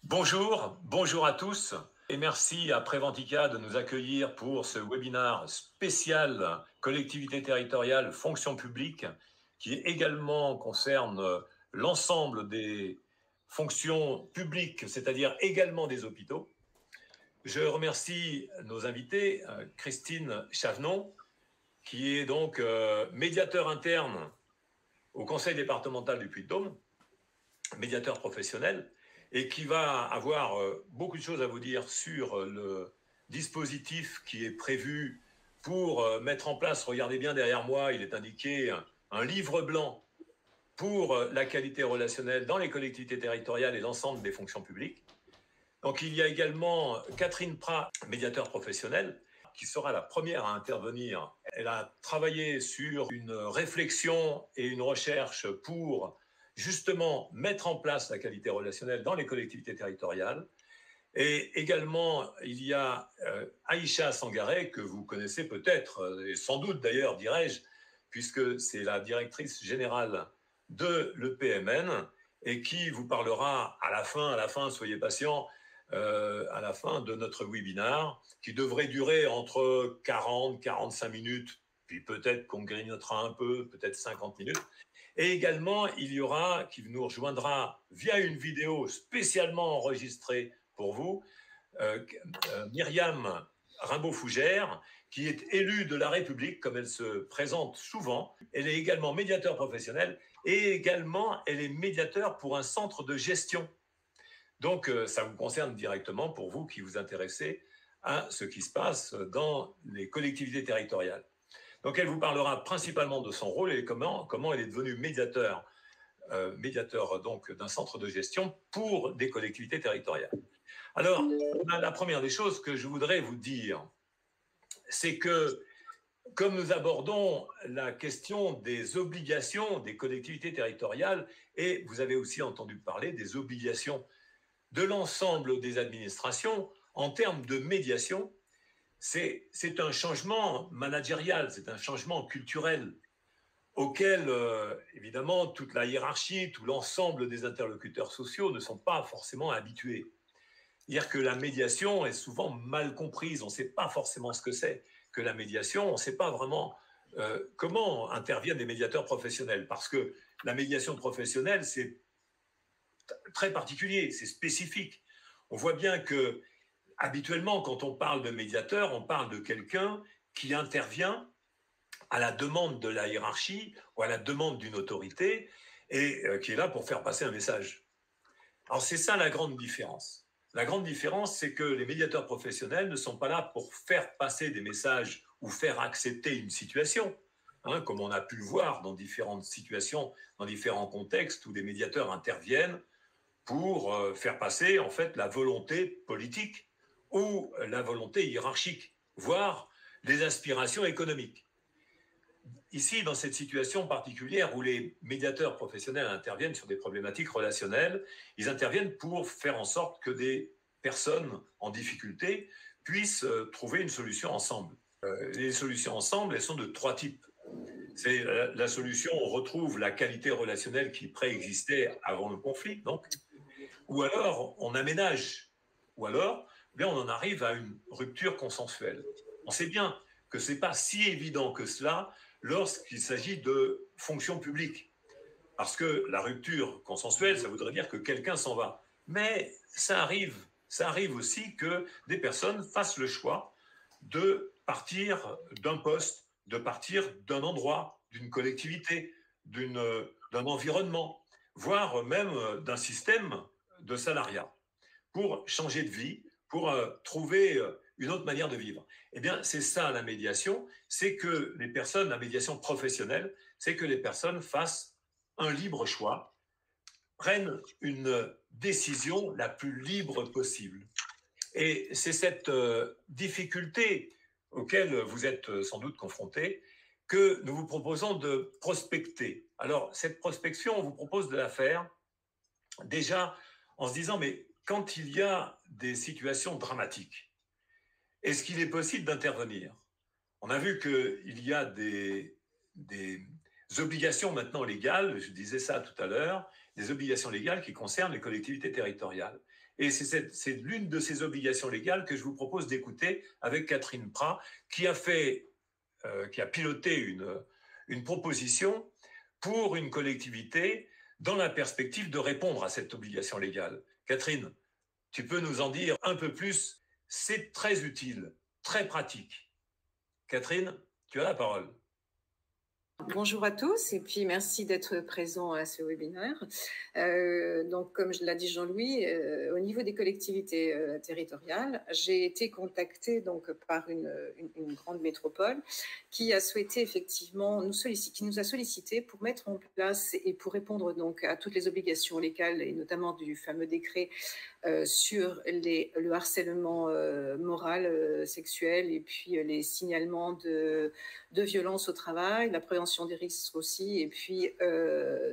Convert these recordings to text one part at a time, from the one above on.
Bonjour à tous et merci à Préventica de nous accueillir pour ce webinaire spécial collectivité territoriale, fonction publique, qui également concerne l'ensemble des fonctions publiques, c'est-à-dire également des hôpitaux. Je remercie nos invités, Christine Chavenon, qui est donc médiateur interne au Conseil départemental du Puy-de-Dôme, médiateur professionnel, et qui va avoir beaucoup de choses à vous dire sur le dispositif qui est prévu pour mettre en place, regardez bien derrière moi, il est indiqué un livre blanc pour la qualité relationnelle dans les collectivités territoriales et l'ensemble des fonctions publiques. Donc il y a également Catherine Prat, médiateur professionnel, qui sera la première à intervenir. Elle a travaillé sur une réflexion et une recherche pour justement mettre en place la qualité relationnelle dans les collectivités territoriales. Et également, il y a Aïcha Sangaré, que vous connaissez peut-être, et sans doute d'ailleurs, dirais-je, puisque c'est la directrice générale de l'EPMN, et qui vous parlera à la fin, soyez patients, à la fin de notre webinaire, qui devrait durer entre 40-45 minutes, puis peut-être qu'on grignotera un peu, peut-être 50 minutes. Et également, il y aura, qui nous rejoindra via une vidéo spécialement enregistrée pour vous, Myriam Rimbaud-Fougère, qui est élue de la République, comme elle se présente souvent. Elle est également médiateur professionnel et également, elle est médiateur pour un centre de gestion. Donc, ça vous concerne directement pour vous qui vous intéressez à ce qui se passe dans les collectivités territoriales. Donc, elle vous parlera principalement de son rôle et comment elle est devenue médiateur donc d'un centre de gestion pour des collectivités territoriales. Alors, la première des choses que je voudrais vous dire, c'est que comme nous abordons la question des obligations des collectivités territoriales, et vous avez aussi entendu parler des obligations de l'ensemble des administrations en termes de médiation, c'est un changement managérial, c'est un changement culturel auquel, évidemment, toute la hiérarchie, tout l'ensemble des interlocuteurs sociaux ne sont pas forcément habitués. C'est-à-dire que la médiation est souvent mal comprise, on ne sait pas forcément ce que c'est que la médiation, on ne sait pas vraiment comment interviennent les médiateurs professionnels, parce que la médiation professionnelle, c'est très particulier, c'est spécifique. On voit bien que habituellement, quand on parle de médiateur, on parle de quelqu'un qui intervient à la demande de la hiérarchie ou à la demande d'une autorité et qui est là pour faire passer un message. Alors c'est ça la grande différence. La grande différence, c'est que les médiateurs professionnels ne sont pas là pour faire passer des messages ou faire accepter une situation, comme on a pu le voir dans différentes situations, dans différents contextes où des médiateurs interviennent pour faire passer en fait la volonté politique ou la volonté hiérarchique, voire les aspirations économiques. Ici, dans cette situation particulière où les médiateurs professionnels interviennent sur des problématiques relationnelles, ils interviennent pour faire en sorte que des personnes en difficulté puissent trouver une solution ensemble. Les solutions ensemble, elles sont de trois types. C'est la solution, on retrouve la qualité relationnelle qui préexistait avant le conflit, donc, ou alors on aménage, ou alors bien, on en arrive à une rupture consensuelle. On sait bien que ce n'est pas si évident que cela lorsqu'il s'agit de fonctions publiques. Parce que la rupture consensuelle, ça voudrait dire que quelqu'un s'en va. Mais ça arrive aussi que des personnes fassent le choix de partir d'un poste, de partir d'un endroit, d'une collectivité, d'un environnement, voire même d'un système de salariat, pour changer de vie, pour trouver une autre manière de vivre. Eh bien, c'est ça la médiation, c'est que les personnes, la médiation professionnelle, c'est que les personnes fassent un libre choix, prennent une décision la plus libre possible. Et c'est cette difficulté auquel vous êtes sans doute confrontés que nous vous proposons de prospecter. Alors, cette prospection, on vous propose de la faire déjà en se disant, mais quand il y a des situations dramatiques, est-ce qu'il est possible d'intervenir? On a vu qu'il y a des obligations maintenant légales, je disais ça tout à l'heure, des obligations légales qui concernent les collectivités territoriales. Et c'est l'une de ces obligations légales que je vous propose d'écouter avec Catherine Prat, qui a piloté une proposition pour une collectivité dans la perspective de répondre à cette obligation légale. Catherine, tu peux nous en dire un peu plus? C'est très utile, très pratique. Catherine, tu as la parole. Bonjour à tous et puis merci d'être présents à ce webinaire. Donc, comme l'a dit Jean-Louis, au niveau des collectivités territoriales, j'ai été contactée donc par une grande métropole qui a souhaité effectivement qui nous a sollicité pour mettre en place et pour répondre donc à toutes les obligations légales et notamment du fameux décret sur le harcèlement moral, sexuel et puis les signalements de violence au travail, la prévention des risques aussi, et puis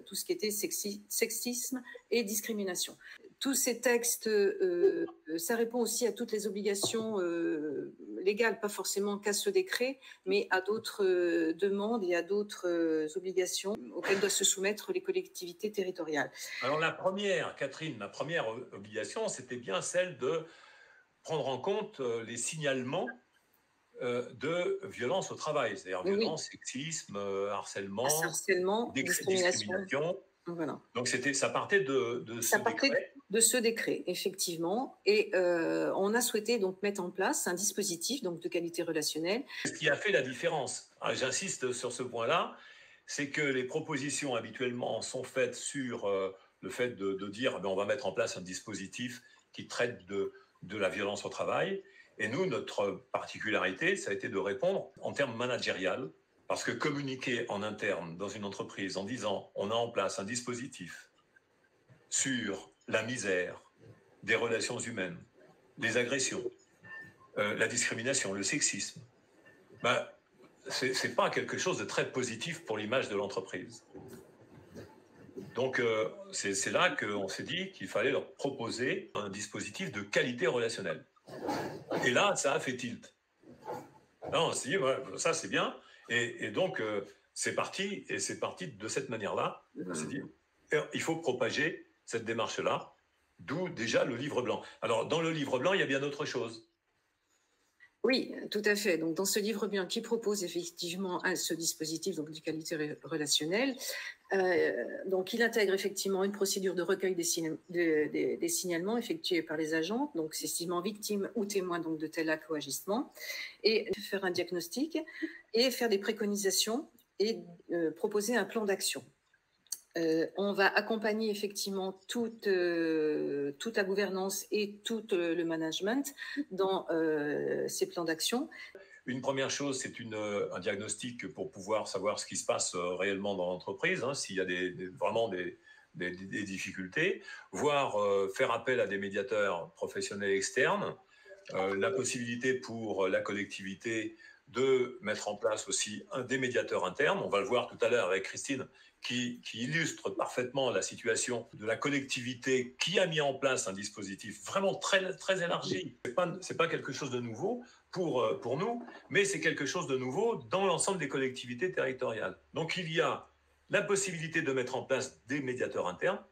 tout ce qui était sexisme et discrimination. Tous ces textes, ça répond aussi à toutes les obligations légales, pas forcément qu'à ce décret, mais à d'autres demandes et à d'autres obligations auxquelles doivent se soumettre les collectivités territoriales. Alors la première, Catherine, la première obligation, c'était bien celle de prendre en compte les signalements de violence au travail, c'est-à-dire violence, sexisme, harcèlement, discrimination. Voilà. Donc ça partait de ce décret, effectivement, et on a souhaité donc mettre en place un dispositif donc de qualité relationnelle. Ce qui a fait la différence, j'insiste sur ce point-là, c'est que les propositions habituellement sont faites sur le fait de dire on va mettre en place un dispositif qui traite de la violence au travail. Et nous, notre particularité, ça a été de répondre en termes managériels, parce que communiquer en interne dans une entreprise en disant on a en place un dispositif sur la misère, des relations humaines, les agressions, la discrimination, le sexisme, c'est pas quelque chose de très positif pour l'image de l'entreprise. Donc c'est là qu'on s'est dit qu'il fallait leur proposer un dispositif de qualité relationnelle. Et là, ça a fait tilt. Là, on s'est dit, ça c'est bien. Et donc, c'est parti de cette manière-là. On s'est dit, il faut propager cette démarche-là, d'où déjà le livre blanc. Alors, dans le livre blanc, il y a bien autre chose. Oui, tout à fait. Donc, dans ce livre blanc qui propose effectivement ce dispositif donc, de qualité relationnelle, donc il intègre effectivement une procédure de recueil des signalements effectués par les agents, donc s'estimant victimes ou témoins donc, de tel acte ou agissement, et faire un diagnostic et faire des préconisations et proposer un plan d'action. On va accompagner effectivement toute la gouvernance et tout le management dans ces plans d'action. Une première chose, c'est un diagnostic pour pouvoir savoir ce qui se passe réellement dans l'entreprise, s'il y a vraiment des difficultés, voire faire appel à des médiateurs professionnels externes, la possibilité pour la collectivité de mettre en place aussi des médiateurs internes. On va le voir tout à l'heure avec Christine, qui illustre parfaitement la situation de la collectivité qui a mis en place un dispositif vraiment très, très élargi. C'est pas quelque chose de nouveau pour nous, mais c'est quelque chose de nouveau dans l'ensemble des collectivités territoriales. Donc il y a la possibilité de mettre en place des médiateurs internes,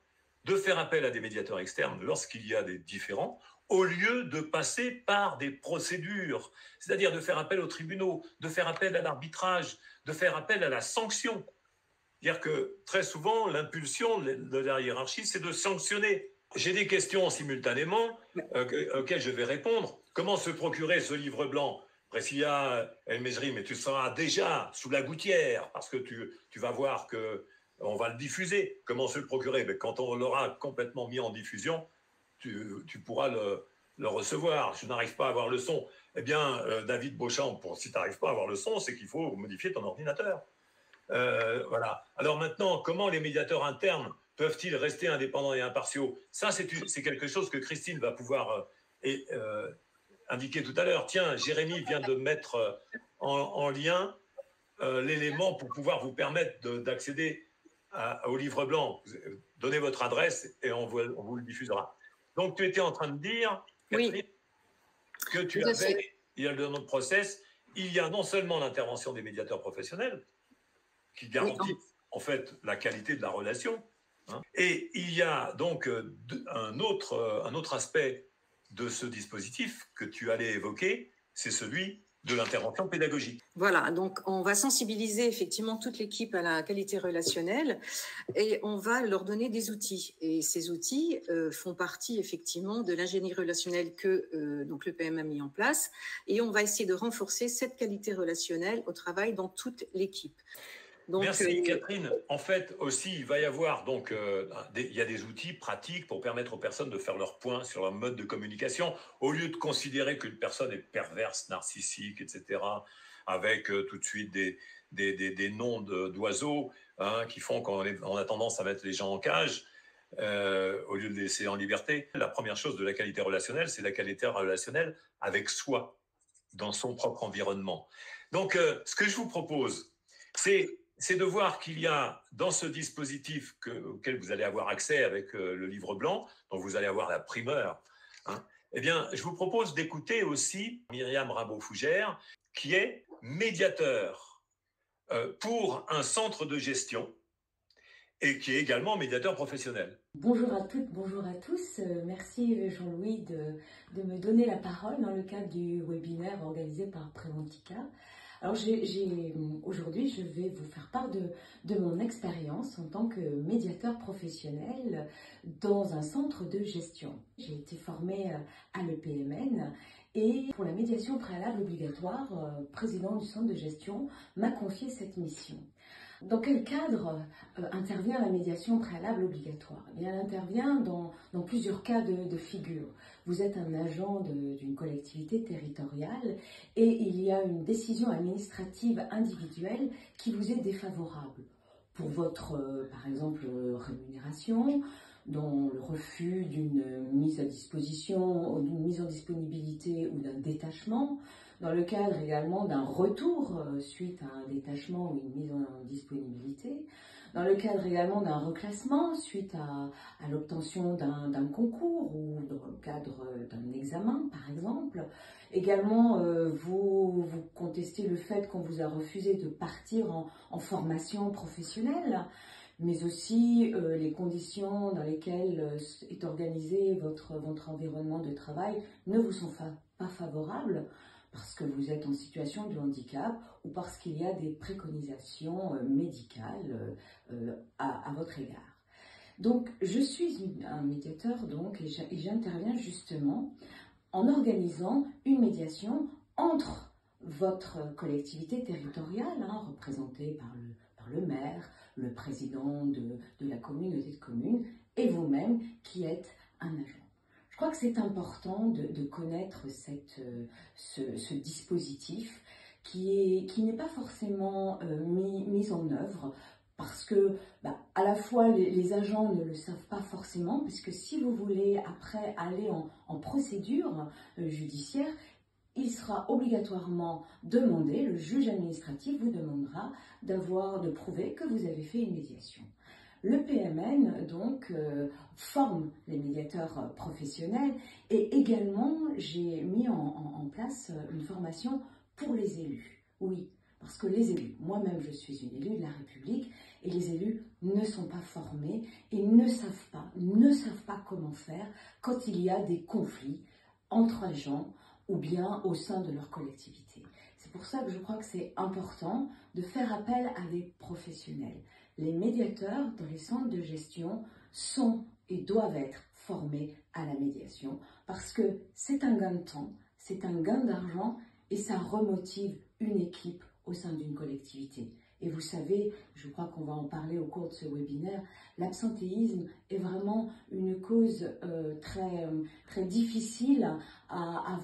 de faire appel à des médiateurs externes lorsqu'il y a des différends, au lieu de passer par des procédures, c'est-à-dire de faire appel aux tribunaux, de faire appel à l'arbitrage, de faire appel à la sanction. C'est-à-dire que très souvent, l'impulsion de la hiérarchie, c'est de sanctionner. J'ai des questions simultanément auxquelles je vais répondre. Comment se procurer ce livre blanc? Priscilla El Mejri, mais tu seras déjà sous la gouttière parce que tu vas voir qu'on va le diffuser. Comment se le procurer? Mais quand on l'aura complètement mis en diffusion, tu pourras le recevoir. Je n'arrive pas à avoir le son. Eh bien, David Beauchamp, si tu n'arrives pas à avoir le son, c'est qu'il faut modifier ton ordinateur. Voilà. Alors maintenant, comment les médiateurs internes peuvent-ils rester indépendants et impartiaux? Ça, c'est quelque chose que Christine va pouvoir indiquer tout à l'heure. Tiens, Jérémy vient de mettre en lien l'élément pour pouvoir vous permettre d'accéder au livre blanc. Donnez votre adresse et on vous le diffusera. Donc, tu étais en train de dire, Catherine, oui, que tu avais, il y a dans notre process, il y a non seulement l'intervention des médiateurs professionnels, qui garantissent en fait la qualité de la relation, hein. Et il y a donc un autre aspect de ce dispositif que tu allais évoquer, c'est celui de l'intervention pédagogique. Voilà, donc on va sensibiliser effectivement toute l'équipe à la qualité relationnelle et on va leur donner des outils. Et ces outils font partie effectivement de l'ingénierie relationnelle que donc le PM a mis en place. Et on va essayer de renforcer cette qualité relationnelle au travail dans toute l'équipe. Donc, merci Catherine. En fait aussi, il va y avoir donc il y a des outils pratiques pour permettre aux personnes de faire leur point sur leur mode de communication au lieu de considérer qu'une personne est perverse, narcissique, etc. Avec tout de suite des noms d'oiseaux qui font qu'on a tendance à mettre les gens en cage au lieu de les laisser en liberté. La première chose de la qualité relationnelle, c'est la qualité relationnelle avec soi, dans son propre environnement. Donc, ce que je vous propose, c'est de voir qu'il y a dans ce dispositif auquel vous allez avoir accès avec le livre blanc, dont vous allez avoir la primeur, eh bien, je vous propose d'écouter aussi Myriam Rimbaud-Fougère, qui est médiateur pour un centre de gestion et qui est également médiateur professionnel. Bonjour à toutes, bonjour à tous. Merci Jean-Louis de me donner la parole dans le cadre du webinaire organisé par Préventica. Alors aujourd'hui, je vais vous faire part de mon expérience en tant que médiateur professionnel dans un centre de gestion. J'ai été formée à l'EPMN et pour la médiation préalable obligatoire, président du centre de gestion m'a confié cette mission. Dans quel cadre intervient la médiation préalable obligatoire? Eh bien, elle intervient dans plusieurs cas de figure. Vous êtes un agent d'une collectivité territoriale et il y a une décision administrative individuelle qui vous est défavorable. Pour votre, par exemple, rémunération, dans le refus d'une mise à disposition, d'une mise en disponibilité ou d'un détachement, dans le cadre également d'un retour suite à un détachement ou une mise en disponibilité, dans le cadre également d'un reclassement suite à l'obtention d'un concours ou dans le cadre d'un examen par exemple. Également, vous contestez le fait qu'on vous a refusé de partir en formation professionnelle, mais aussi les conditions dans lesquelles est organisé votre environnement de travail ne vous sont pas favorables, parce que vous êtes en situation de handicap ou parce qu'il y a des préconisations médicales à votre égard. Donc, je suis un médiateur et j'interviens justement en organisant une médiation entre votre collectivité territoriale, représentée par le maire, le président de la communauté de communes, et vous-même qui êtes un agent. Je crois que c'est important de connaître ce dispositif qui n'est pas forcément mis en œuvre parce que à la fois les agents ne le savent pas forcément, puisque si vous voulez après aller en procédure judiciaire, il sera obligatoirement demandé, le juge administratif vous demandera de prouver que vous avez fait une médiation. Le PMN, donc, forme les médiateurs professionnels et également, j'ai mis en place une formation pour les élus. Oui, parce que les élus, moi-même je suis une élue de la République et les élus ne sont pas formés et ne savent pas comment faire quand il y a des conflits entre agents ou bien au sein de leur collectivité. C'est pour ça que je crois que c'est important de faire appel à des professionnels. Les médiateurs dans les centres de gestion sont et doivent être formés à la médiation parce que c'est un gain de temps, c'est un gain d'argent et ça remotive une équipe au sein d'une collectivité. Et vous savez, je crois qu'on va en parler au cours de ce webinaire, l'absentéisme est vraiment une cause très difficile à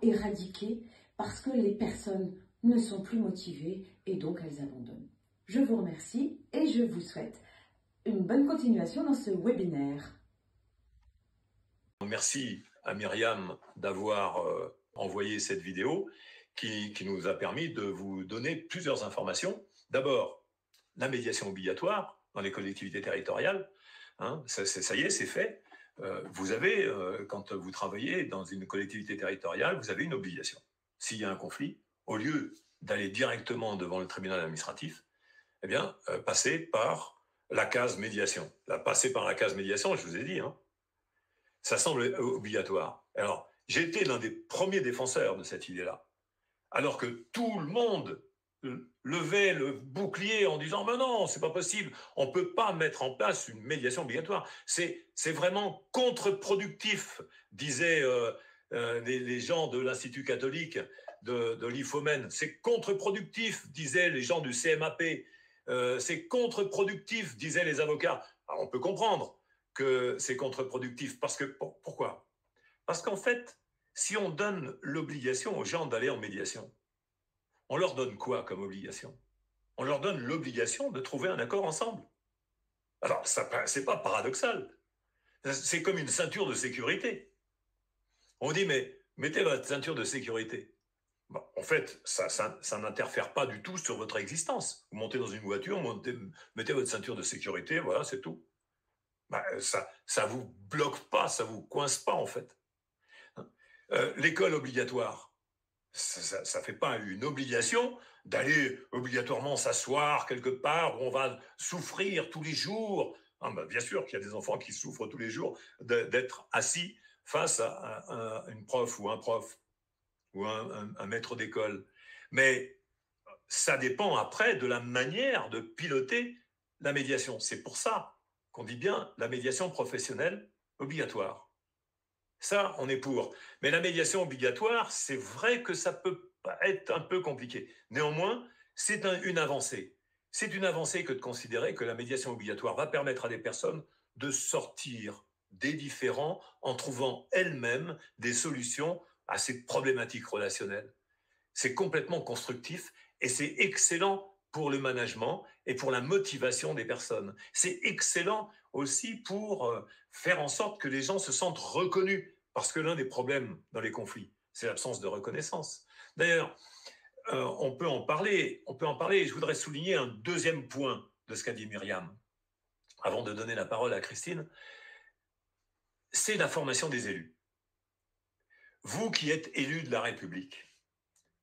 éradiquer parce que les personnes ne sont plus motivées et donc elles abandonnent. Je vous remercie et je vous souhaite une bonne continuation dans ce webinaire. Merci à Myriam d'avoir envoyé cette vidéo qui nous a permis de vous donner plusieurs informations. D'abord, la médiation obligatoire dans les collectivités territoriales, ça y est, c'est fait. Vous avez, quand vous travaillez dans une collectivité territoriale, vous avez une obligation. S'il y a un conflit, au lieu d'aller directement devant le tribunal administratif, eh bien, passez par la case médiation. Là, passer par la case médiation, je vous ai dit, hein, ça semble obligatoire. Alors, j'ai été l'un des premiers défenseurs de cette idée-là, alors que tout le monde levait le bouclier en disant « Mais non, c'est pas possible, on peut pas mettre en place une médiation obligatoire. C'est vraiment contre-productif », disaient les gens de l'Institut catholique de l'IFOMEN. C'est contre-productif, disaient les gens du CMAP. C'est contre-productif, disaient les avocats. Alors, on peut comprendre que c'est contre-productif. Parce que, pourquoi? Parce qu'en fait, si on donne l'obligation aux gens d'aller en médiation, on leur donne quoi comme obligation? On leur donne l'obligation de trouver un accord ensemble. Alors, c'est pas paradoxal. C'est comme une ceinture de sécurité. On dit, mais mettez votre ceinture de sécurité. Bon, en fait, ça n'interfère pas du tout sur votre existence. Vous montez dans une voiture, mettez votre ceinture de sécurité, voilà, c'est tout. Ben, ça vous bloque pas, ça vous coince pas, en fait. L'école obligatoire, ça fait pas une obligation d'aller obligatoirement s'asseoir quelque part où on va souffrir tous les jours. Ah ben, bien sûr qu'il y a des enfants qui souffrent tous les jours d'être assis face à une prof ou un prof ou un maître d'école. Mais ça dépend après de la manière de piloter la médiation. C'est pour ça qu'on dit bien la médiation professionnelle obligatoire. Ça, on est pour. Mais la médiation obligatoire, c'est vrai que ça peut être un peu compliqué. Néanmoins, c'est une avancée. C'est une avancée que de considérer que la médiation obligatoire va permettre à des personnes de sortir des différends en trouvant elles-mêmes des solutions à ces problématiques relationnelles. C'est complètement constructif et c'est excellent pour le management et pour la motivation des personnes. C'est excellent aussi pour faire en sorte que les gens se sentent reconnus, parce que l'un des problèmes dans les conflits, c'est l'absence de reconnaissance. D'ailleurs, on peut en parler, et je voudrais souligner un deuxième point de ce qu'a dit Myriam, avant de donner la parole à Christine, c'est la formation des élus. Vous qui êtes élus de la République,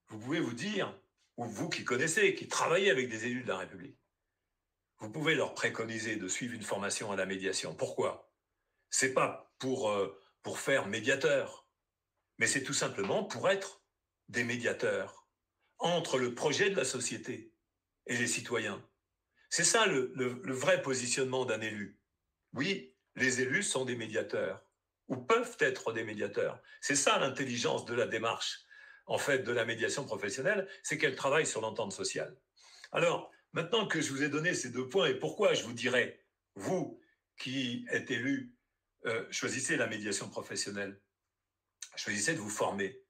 vous pouvez vous dire, ou vous qui connaissez, qui travaillez avec des élus de la République, vous pouvez leur préconiser de suivre une formation à la médiation. Pourquoi? C'est pas pour faire médiateur, mais c'est tout simplement pour être des médiateurs entre le projet de la société et les citoyens. C'est ça le vrai positionnement d'un élu. Oui, les élus sont des médiateurs, ou peuvent être des médiateurs. C'est ça l'intelligence de la démarche, en fait, de la médiation professionnelle, c'est qu'elle travaille sur l'entente sociale. Alors, maintenant que je vous ai donné ces deux points, et pourquoi je vous dirais, vous qui êtes élus, choisissez la médiation professionnelle, choisissez de vous former.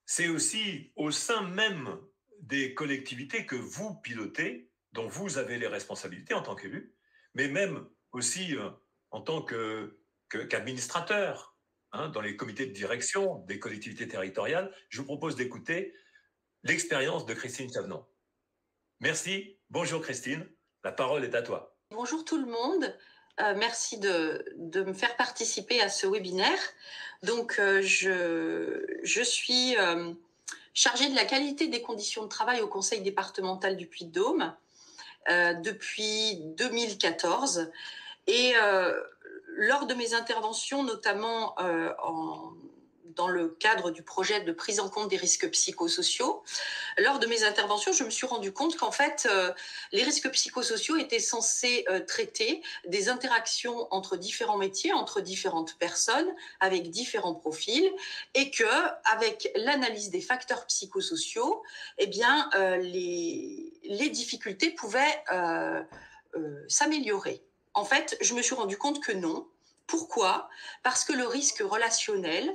C'est aussi au sein même des collectivités que vous pilotez, dont vous avez les responsabilités en tant qu'élu, mais même aussi en tant qu'administrateur, dans les comités de direction des collectivités territoriales. Je vous propose d'écouter l'expérience de Christine Chavenon. Merci. Bonjour Christine. La parole est à toi. Bonjour tout le monde. Merci de me faire participer à ce webinaire. Donc, je suis chargée de la qualité des conditions de travail au Conseil départemental du Puy-de-Dôme depuis 2014. Et lors de mes interventions, notamment dans le cadre du projet de prise en compte des risques psychosociaux, lors de mes interventions, je me suis rendu compte qu'en fait, les risques psychosociaux étaient censés traiter des interactions entre différents métiers, entre différentes personnes, avec différents profils, et que, avec l'analyse des facteurs psychosociaux, eh bien, les difficultés pouvaient s'améliorer. En fait, je me suis rendu compte que non. Pourquoi? Parce que le risque relationnel,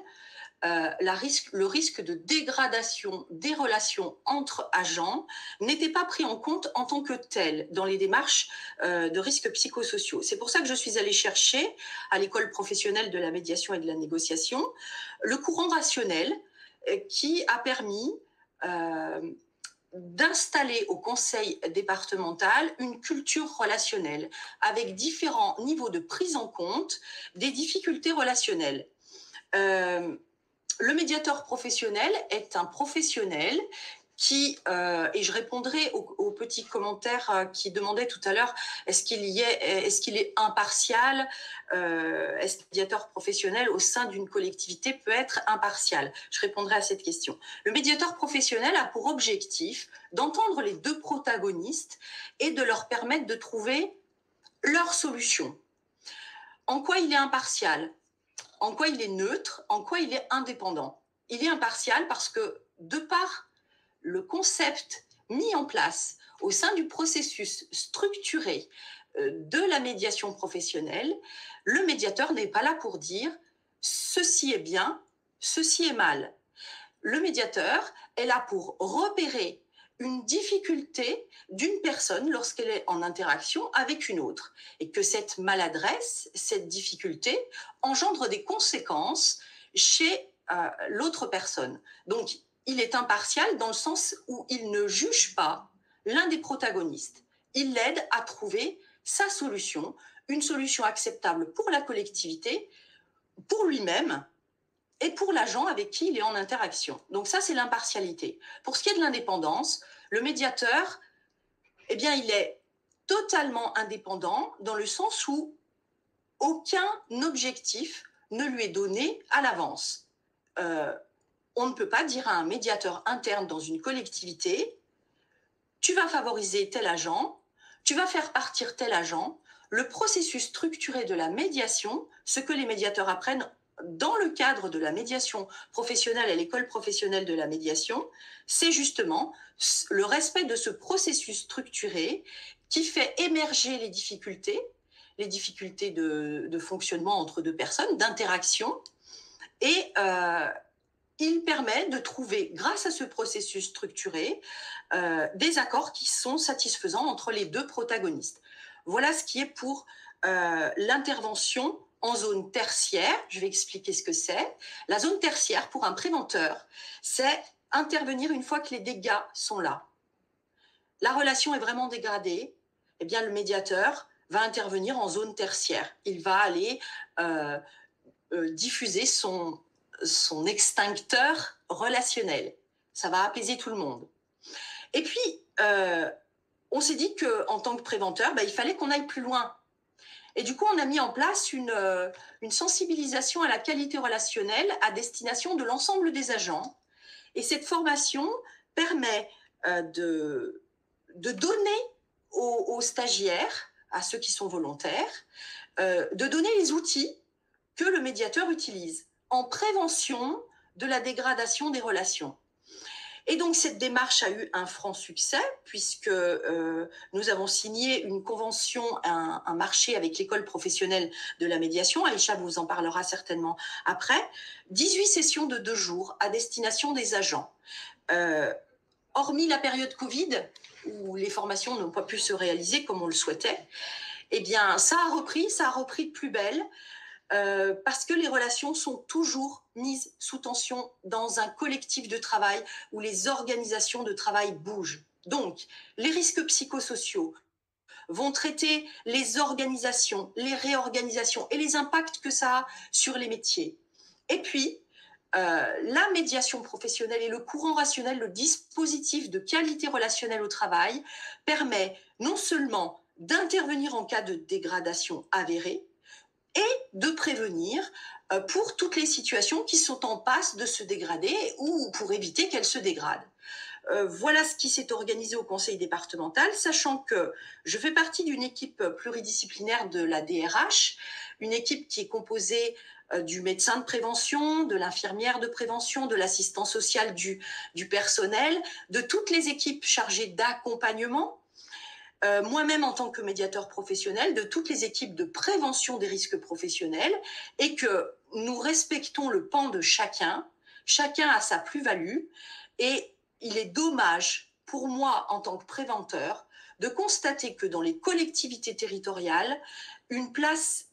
le risque de dégradation des relations entre agents n'était pas pris en compte en tant que tel dans les démarches de risques psychosociaux. C'est pour ça que je suis allée chercher à l'école professionnelle de la médiation et de la négociation le courant rationnel qui a permis d'installer au conseil départemental une culture relationnelle avec différents niveaux de prise en compte des difficultés relationnelles. Le médiateur professionnel est un professionnel et je répondrai aux petits commentaires qui demandaient tout à l'heure, est-ce qu'il est impartial, est-ce que le médiateur professionnel au sein d'une collectivité peut être impartial? Je répondrai à cette question. Le médiateur professionnel a pour objectif d'entendre les deux protagonistes et de leur permettre de trouver leur solution. En quoi il est impartial? En quoi il est neutre? En quoi il est indépendant? Il est impartial parce que, de par le concept mis en place au sein du processus structuré de la médiation professionnelle, le médiateur n'est pas là pour dire ceci est bien, ceci est mal. Le médiateur est là pour repérer une difficulté d'une personne lorsqu'elle est en interaction avec une autre et que cette maladresse, cette difficulté engendre des conséquences chez l'autre personne. Donc, il est impartial dans le sens où il ne juge pas l'un des protagonistes. Il l'aide à trouver sa solution, une solution acceptable pour la collectivité, pour lui-même et pour l'agent avec qui il est en interaction. Donc ça, c'est l'impartialité. Pour ce qui est de l'indépendance, le médiateur, eh bien, il est totalement indépendant dans le sens où aucun objectif ne lui est donné à l'avance. On ne peut pas dire à un médiateur interne dans une collectivité, tu vas favoriser tel agent, tu vas faire partir tel agent. Le processus structuré de la médiation, ce que les médiateurs apprennent dans le cadre de la médiation professionnelle à l'école professionnelle de la médiation, c'est justement le respect de ce processus structuré qui fait émerger les difficultés de fonctionnement entre deux personnes, d'interaction, et il permet de trouver, grâce à ce processus structuré, des accords qui sont satisfaisants entre les deux protagonistes. Voilà ce qui est pour l'intervention en zone tertiaire. Je vais expliquer ce que c'est. La zone tertiaire, pour un préventeur, c'est intervenir une fois que les dégâts sont là. La relation est vraiment dégradée, eh bien le médiateur va intervenir en zone tertiaire. Il va aller diffuser son extincteur relationnel. Ça va apaiser tout le monde. Et puis, on s'est dit qu'en tant que préventeur, il fallait qu'on aille plus loin. Et du coup, on a mis en place une sensibilisation à la qualité relationnelle à destination de l'ensemble des agents. Et cette formation permet de donner aux stagiaires, à ceux qui sont volontaires, de donner les outils que le médiateur utilise en prévention de la dégradation des relations. Et donc, cette démarche a eu un franc succès puisque nous avons signé une convention, un marché avec l'école professionnelle de la médiation. Aïcha vous en parlera certainement après. 18 sessions de 2 jours à destination des agents. Hormis la période Covid, où les formations n'ont pas pu se réaliser comme on le souhaitait, eh bien, ça a repris de plus belle. Parce que les relations sont toujours mises sous tension dans un collectif de travail où les organisations de travail bougent. Donc, les risques psychosociaux vont traiter les organisations, les réorganisations et les impacts que ça a sur les métiers. Et puis, la médiation professionnelle et le courant rationnel, le dispositif de qualité relationnelle au travail, permet non seulement d'intervenir en cas de dégradation avérée, et de prévenir pour toutes les situations qui sont en passe de se dégrader ou pour éviter qu'elles se dégradent. Voilà ce qui s'est organisé au conseil départemental, sachant que je fais partie d'une équipe pluridisciplinaire de la DRH, une équipe qui est composée du médecin de prévention, de l'infirmière de prévention, de l'assistant social du personnel, de toutes les équipes chargées d'accompagnement, moi-même en tant que médiateur professionnel, de toutes les équipes de prévention des risques professionnels, et que nous respectons le pan de chacun a sa plus-value, et il est dommage pour moi en tant que préventeur de constater que dans les collectivités territoriales, une place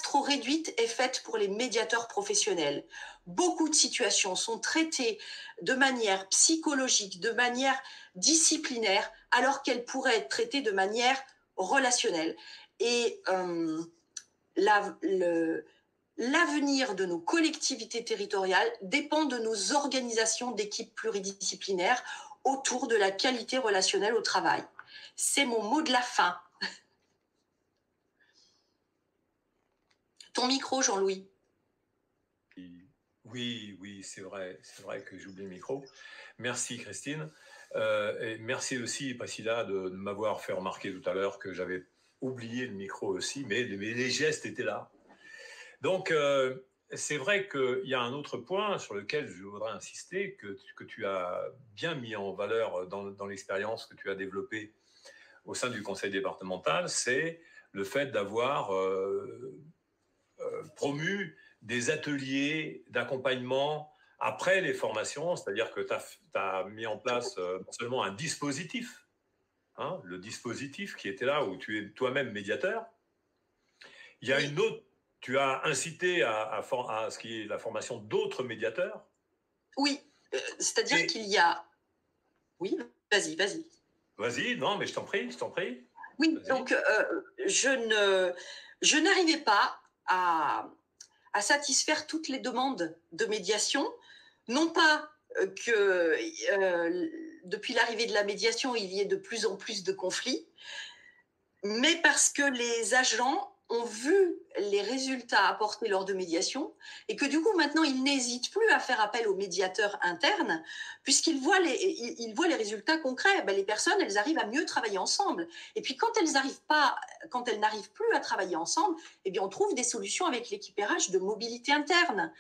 trop réduite est faite pour les médiateurs professionnels. Beaucoup de situations sont traitées de manière psychologique, de manière disciplinaire, alors qu'elles pourraient être traitées de manière relationnelle. Et l'avenir de nos collectivités territoriales dépend de nos organisations d'équipes pluridisciplinaires autour de la qualité relationnelle au travail. C'est mon mot de la fin. Ton micro, Jean-Louis. Oui, c'est vrai que j'oublie le micro. Merci Christine. Et merci aussi Priscilla de m'avoir fait remarquer tout à l'heure que j'avais oublié le micro aussi, mais les gestes étaient là. Donc, c'est vrai qu'il y a un autre point sur lequel je voudrais insister, que tu as bien mis en valeur dans l'expérience que tu as développée au sein du conseil départemental, c'est le fait d'avoir promu des ateliers d'accompagnement après les formations, c'est-à-dire que tu as mis en place non seulement un dispositif, hein, le dispositif qui était là, où tu es toi-même médiateur. Il y a une autre, tu as incité à ce qui est la formation d'autres médiateurs. Oui, c'est-à-dire qu'il y a... Oui, vas-y. Vas-y, non, mais je t'en prie. Oui, donc je n'arrivais pas à satisfaire toutes les demandes de médiation, non pas que depuis l'arrivée de la médiation, il y ait de plus en plus de conflits, mais parce que les agents ont vu les résultats apportés lors de médiation et que du coup maintenant ils n'hésitent plus à faire appel aux médiateurs internes puisqu'ils voient les résultats concrets. Ben, les personnes, elles arrivent à mieux travailler ensemble. Et puis quand elles n'arrivent plus à travailler ensemble, eh bien on trouve des solutions avec l'équipe RH de mobilité interne.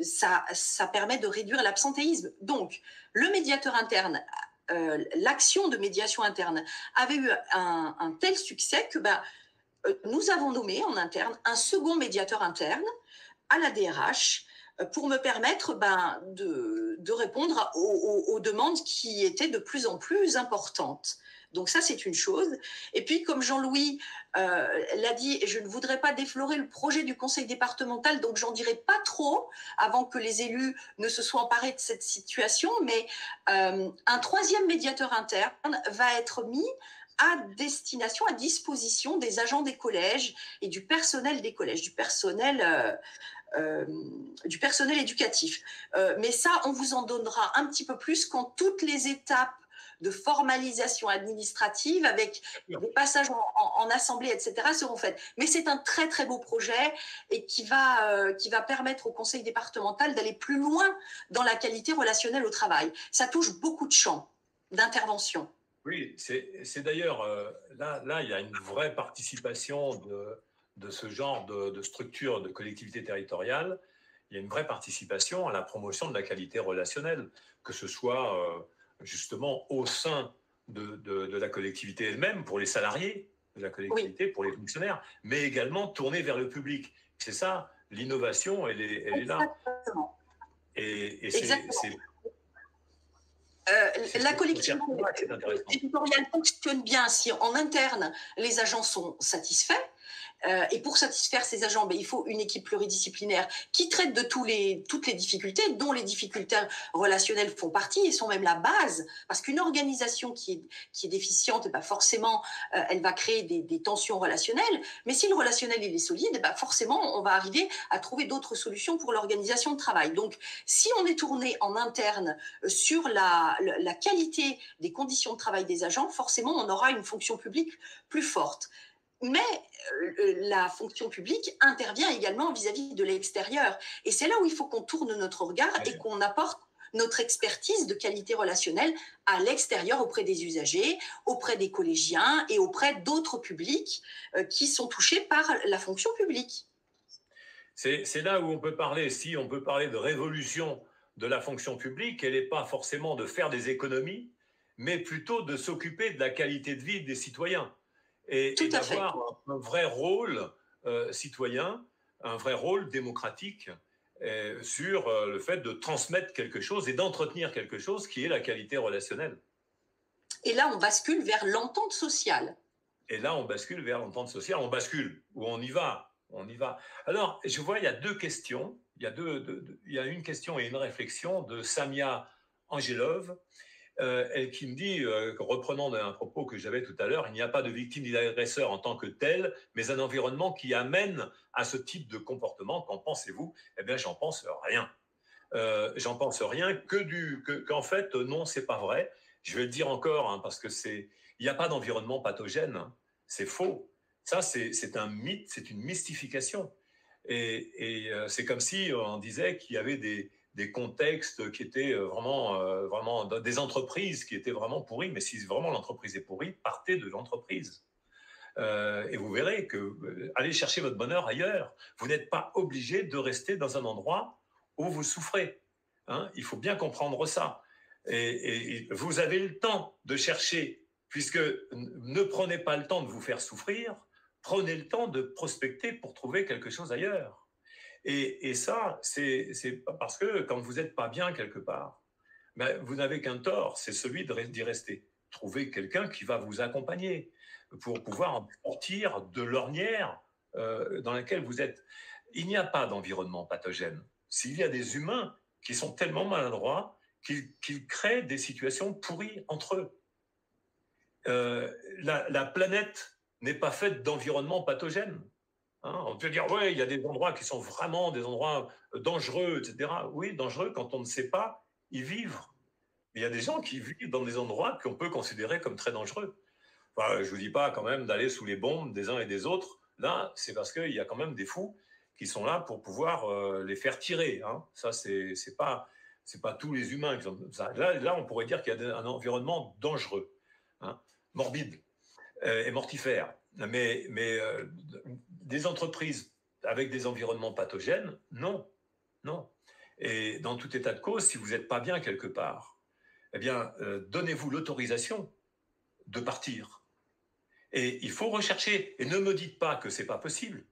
Ça permet de réduire l'absentéisme. Donc le médiateur interne, l'action de médiation interne avait eu un tel succès que nous avons nommé en interne un second médiateur interne à la DRH pour me permettre de répondre aux demandes qui étaient de plus en plus importantes. Donc ça, c'est une chose. Et puis, comme Jean-Louis l'a dit, et je ne voudrais pas déflorer le projet du conseil départemental, donc j'en dirai pas trop avant que les élus ne se soient emparés de cette situation, mais un troisième médiateur interne va être mis à disposition des agents des collèges et du personnel des collèges, du personnel éducatif. Mais ça, on vous en donnera un petit peu plus quand toutes les étapes de formalisation administrative avec des passages en assemblée, etc., seront faites. Mais c'est un très, très beau projet et qui va permettre au conseil départemental d'aller plus loin dans la qualité relationnelle au travail. Ça touche beaucoup de champs d'intervention. Oui, c'est d'ailleurs, là, il y a une vraie participation de ce genre de structure de collectivité territoriale. Il y a une vraie participation à la promotion de la qualité relationnelle, que ce soit justement au sein de la collectivité elle-même, pour les salariés de la collectivité, pour les fonctionnaires, mais également tournée vers le public. C'est ça, l'innovation, elle est là. Et c'est... La collectivité territoriale fonctionne bien si en interne les agents sont satisfaits. Et pour satisfaire ces agents, il faut une équipe pluridisciplinaire qui traite de toutes les difficultés, dont les difficultés relationnelles font partie et sont même la base. Parce qu'une organisation qui est déficiente, forcément, elle va créer des tensions relationnelles. Mais si le relationnel il est solide, forcément, on va arriver à trouver d'autres solutions pour l'organisation de travail. Donc, si on est tourné en interne sur la qualité des conditions de travail des agents, forcément, on aura une fonction publique plus forte. Mais la fonction publique intervient également vis-à-vis de l'extérieur. Et c'est là où il faut qu'on tourne notre regard et qu'on apporte notre expertise de qualité relationnelle à l'extérieur auprès des usagers, auprès des collégiens et auprès d'autres publics qui sont touchés par la fonction publique. C'est là où on peut parler, si on peut parler de révolution de la fonction publique, elle n'est pas forcément de faire des économies, mais plutôt de s'occuper de la qualité de vie des citoyens. Et d'avoir un vrai rôle citoyen, un vrai rôle démocratique sur le fait de transmettre quelque chose et d'entretenir quelque chose qui est la qualité relationnelle. Et là, on bascule vers l'entente sociale. On bascule, ou on y va. Alors, je vois, il y a deux questions. Il y a une question et une réflexion de Samia Angelov et qui me dit, reprenant un propos que j'avais tout à l'heure, il n'y a pas de victime ni d'agresseur en tant que tel, mais un environnement qui amène à ce type de comportement. Qu'en pensez-vous? Eh bien, j'en pense rien. J'en pense rien qu'en fait, non, c'est pas vrai. Je vais le dire encore, hein, parce que il n'y a pas d'environnement pathogène. Hein. C'est faux. Ça, c'est un mythe, c'est une mystification. Et c'est comme si on disait qu'il y avait des contextes qui étaient vraiment des entreprises qui étaient vraiment pourries. Mais si vraiment l'entreprise est pourrie, partez de l'entreprise. Et vous verrez que allez chercher votre bonheur ailleurs. Vous n'êtes pas obligé de rester dans un endroit où vous souffrez. Hein, il faut bien comprendre ça. Et vous avez le temps de chercher, puisque ne prenez pas le temps de vous faire souffrir, prenez le temps de prospecter pour trouver quelque chose ailleurs. Et ça, c'est parce que quand vous n'êtes pas bien quelque part, ben, vous n'avez qu'un tort, c'est celui d'y rester. Trouvez quelqu'un qui va vous accompagner pour pouvoir sortir de l'ornière dans laquelle vous êtes. Il n'y a pas d'environnement pathogène. S'il y a des humains qui sont tellement maladroits qu'ils créent des situations pourries entre eux. La planète n'est pas faite d'environnement pathogène. Hein, on peut dire, ouais, il y a des endroits qui sont vraiment des endroits dangereux, etc. Oui, dangereux quand on ne sait pas y vivre. Il y a des gens qui vivent dans des endroits qu'on peut considérer comme très dangereux. Enfin, je ne vous dis pas quand même d'aller sous les bombes des uns et des autres. Là, c'est parce qu'il y a quand même des fous qui sont là pour pouvoir les faire tirer. Hein. Ça, c'est pas tous les humains qui sont ça. Là, on pourrait dire qu'il y a un environnement dangereux, hein, morbide et mortifère. Mais des entreprises avec des environnements pathogènes, non, non. Et dans tout état de cause, si vous n'êtes pas bien quelque part, eh bien, donnez-vous l'autorisation de partir. Et il faut rechercher. Et ne me dites pas que c'est pas possible.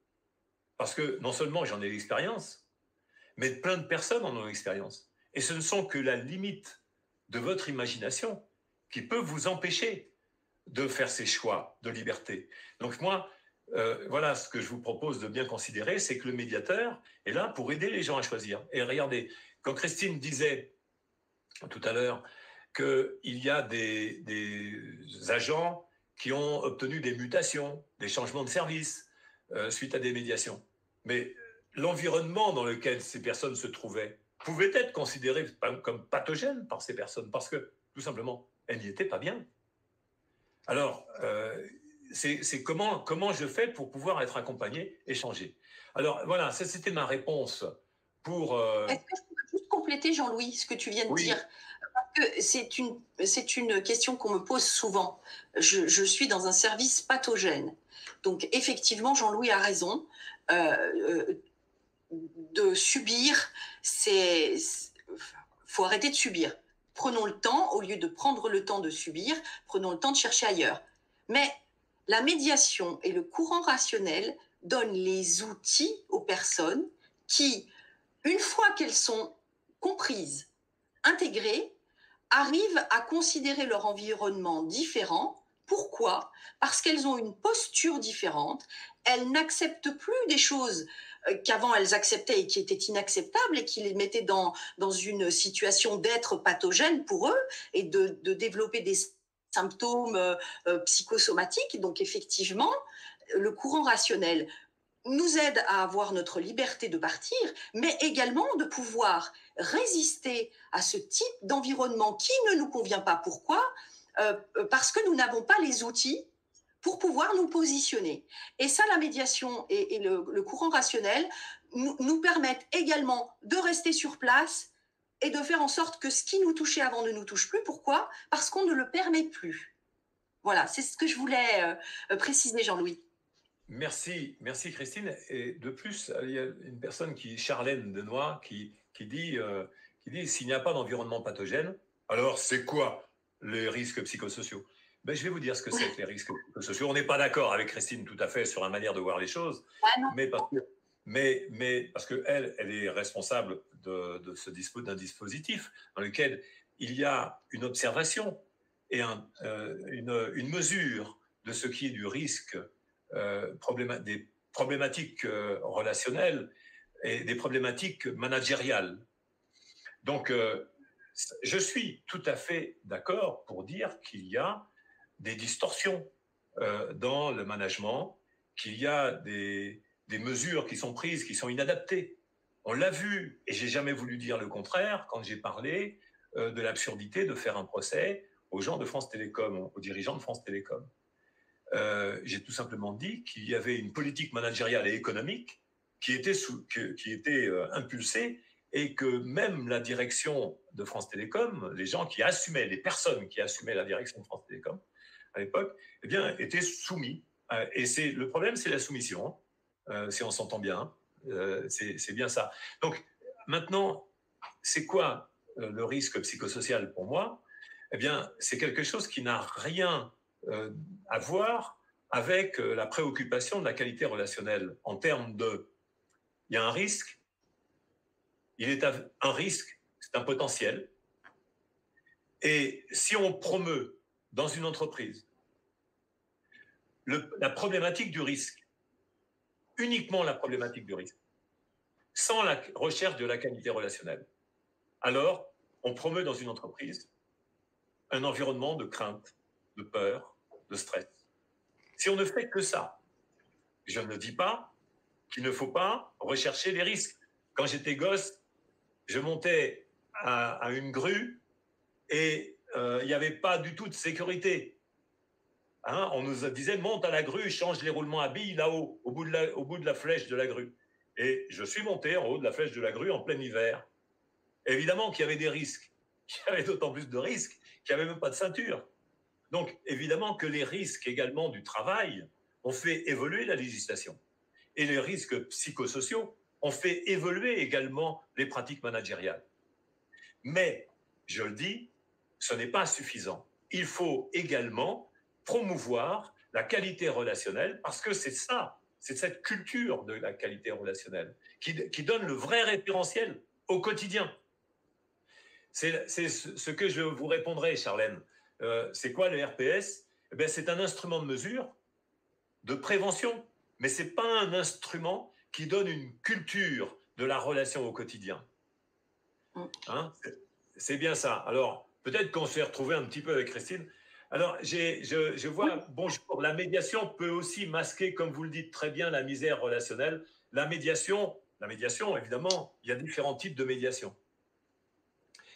Parce que non seulement j'en ai l'expérience, mais plein de personnes en ont l'expérience. Et ce ne sont que la limite de votre imagination qui peut vous empêcher de faire ces choix de liberté. Donc moi, voilà ce que je vous propose de bien considérer, c'est que le médiateur est là pour aider les gens à choisir. Et regardez, quand Christine disait tout à l'heure qu'il y a des agents qui ont obtenu des mutations, des changements de service suite à des médiations. Mais l'environnement dans lequel ces personnes se trouvaient pouvait être considéré comme pathogène par ces personnes parce que, tout simplement, elles n'y étaient pas bien. Alors, c'est comment je fais pour pouvoir être accompagné et changer. Alors, voilà, ça c'était ma réponse pour... Est-ce que je peux juste compléter, Jean-Louis, ce que tu viens de dire? Parce que c'est une question qu'on me pose souvent. Je suis dans un service pathogène. Donc, effectivement, Jean-Louis a raison. De subir, faut arrêter de subir. Prenons le temps, au lieu de prendre le temps de subir, prenons le temps de chercher ailleurs. Mais la médiation et le courant rationnel donnent les outils aux personnes qui, une fois qu'elles sont comprises, intégrées, arrivent à considérer leur environnement différent. Pourquoi? Parce qu'elles ont une posture différente. Elles n'acceptent plus des choses qu'avant elles acceptaient et qui étaient inacceptables et qui les mettaient dans une situation d'être pathogène pour eux et de développer des symptômes psychosomatiques. Donc effectivement, le courant rationnel nous aide à avoir notre liberté de partir, mais également de pouvoir résister à ce type d'environnement qui ne nous convient pas. Pourquoi? Parce que nous n'avons pas les outils pour pouvoir nous positionner. Et ça, la médiation et le courant rationnel nous permettent également de rester sur place et de faire en sorte que ce qui nous touchait avant ne nous touche plus. Pourquoi? Parce qu'on ne le permet plus. Voilà, c'est ce que je voulais préciser, Jean-Louis. Merci Christine. Et de plus, il y a une personne Charlène Denoy, qui dit s'il n'y a pas d'environnement pathogène, alors c'est quoi les risques psychosociaux? Ben, je vais vous dire ce que c'est que les risques psychosociaux. On n'est pas d'accord avec Christine tout à fait sur la manière de voir les choses, mais parce que elle est responsable d'un dispositif dans lequel il y a une observation et une mesure de ce qui est du risque, des problématiques relationnelles et des problématiques managériales. Donc, je suis tout à fait d'accord pour dire qu'il y a des distorsions dans le management, qu'il y a des mesures qui sont prises, qui sont inadaptées. On l'a vu, et j'ai jamais voulu dire le contraire quand j'ai parlé de l'absurdité de faire un procès aux gens de France Télécom, aux dirigeants de France Télécom. J'ai tout simplement dit qu'il y avait une politique managériale et économique qui était impulsée, et que même la direction de France Télécom, les gens qui assumaient, les personnes qui assumaient la direction de France Télécom à l'époque, eh bien, étaient soumis. Et le problème, c'est la soumission, si on s'entend bien. C'est bien ça. Donc, maintenant, c'est quoi le risque psychosocial pour moi? Eh bien, c'est quelque chose qui n'a rien à voir avec la préoccupation de la qualité relationnelle en termes de... Il y a un risque, un risque, c'est un potentiel. Et si on promeut dans une entreprise la problématique du risque, uniquement la problématique du risque, sans la recherche de la qualité relationnelle, alors on promeut dans une entreprise un environnement de crainte, de peur, de stress. Si on ne fait que ça, je ne dis pas qu'il ne faut pas rechercher les risques. Quand j'étais gosse, je montais à une grue et il n'y avait pas du tout de sécurité. Hein, on nous disait, monte à la grue, change les roulements à billes là-haut, au bout de la flèche de la grue. Et je suis monté en haut de la flèche de la grue en plein hiver. Évidemment qu'il y avait des risques. Il y avait d'autant plus de risques qu'il n'y avait même pas de ceinture. Donc, évidemment que les risques également du travail ont fait évoluer la législation. Et les risques psychosociaux ont fait évoluer également les pratiques managériales. Mais, je le dis, ce n'est pas suffisant. Il faut également promouvoir la qualité relationnelle, parce que c'est ça, c'est cette culture de la qualité relationnelle qui donne le vrai référentiel au quotidien. C'est ce que je vous répondrai, Charlène. C'est quoi le RPS? Eh bien, c'est un instrument de mesure, de prévention, mais ce n'est pas un instrument qui donne une culture de la relation au quotidien. Hein, c'est bien ça. Alors, peut-être qu'on s'est retrouvé un petit peu avec Christine. Alors, je vois, bonjour, la médiation peut aussi masquer, comme vous le dites très bien, la misère relationnelle. La médiation, évidemment, il y a différents types de médiation.